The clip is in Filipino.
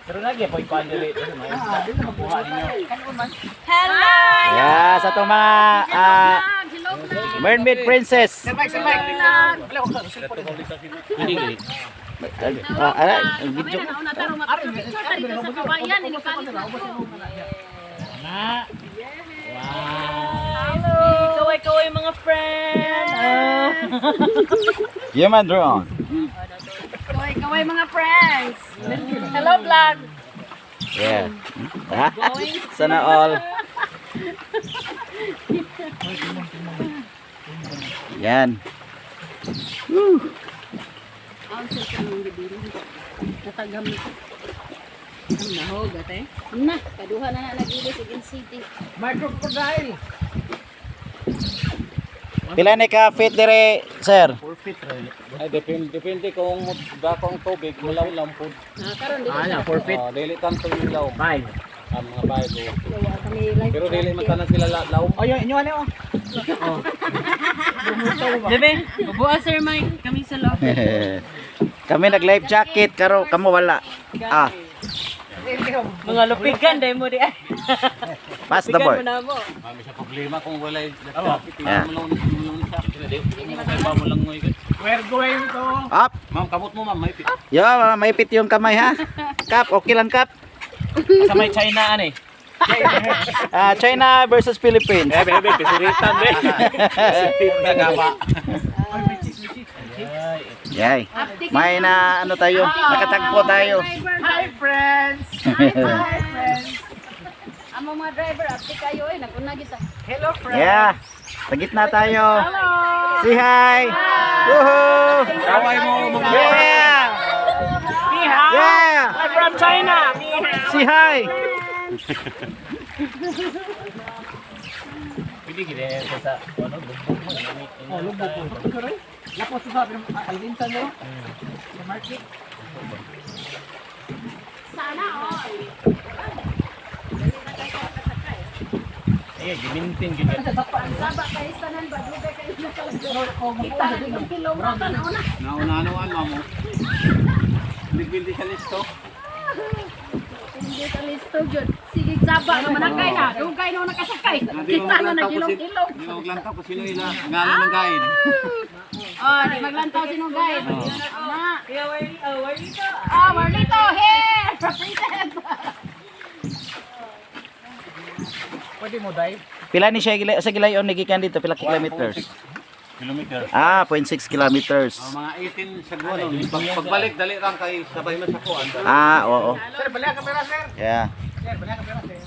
Pero lagi po ipan dili. Hello! Yeah, sa itong mga mermaid princess. Video. Kaway-kaway mga friend. Human drone. Kaway-kaway mga friends. Hello vlog. Yeah. Sana all. Yan. Ang nahog ate. Na, kaduha na nagili sa City. Microcodile. Pila ni ka fit dire, sir? Ay, depende kung dako ang tubig, mulaw lang po. Karon dili. Forfeit. Dili tanto yung law. 5. Ang mga bago. Kami live. Pero dili man tanan sila law. Oh, yun ano oh. Bebe, bubuha Sir Mike kami sa loob. Kami nag life jacket karo kamo wala. Ah, Mga lupigan dai mo di ay. pass the board. na mo. Mami sa problema kung wala Yeah. mulaw siya. Dili mo mo lang mo ikot. We're going to Up. Ma'am, kamot mo ma'am, may pit. Yo, maipit yung kamay ha. Kap, okay lang kap. sa may China ano eh. China versus Philippines. Bebe, pisiritan be. Nagaba. Yay. May na ano tayo, nakatagpo tayo. Hi friends. Hi friends. Amo mga driver update kayo naguna kita. Hello friends. Yeah. Sa gitna tayo. Say hi. Woohoo. Kaway mo mga Yeah. Ni hao. Yeah. I'm from China. Ni hao. Say hi. Pili gid sa ano lubog mo. Oh, lubog ko. Lapos sa sabi ng alginsan mo. Sa market. Sana all. Eh, gimintin gid. Saba kay sanan ba dugay kay na kita ng kilometro na una. Nauna-anuan mo. Nagbildi sa listo. Hindi ka listo jud. Sige saba na manakay na. Dugay na nakasakay. Kita na nagilong-ilong. Di maglantaw kung sino ila ngalan ng guide. Oh, di maglantaw sinong guide. Na. Warlito. Ah, Warlito here. Represent. Pwede mo dai. Pila ni siya sa gilayon nagikan dito pila kilometers? Kilometer. 0.6 kilometers. Mga 18 sa gulo. Pagbalik dali lang kay sabay man sa kuan. Oo. Sir, balik ka pera sir. Yeah. Sir, balik ka pera sir.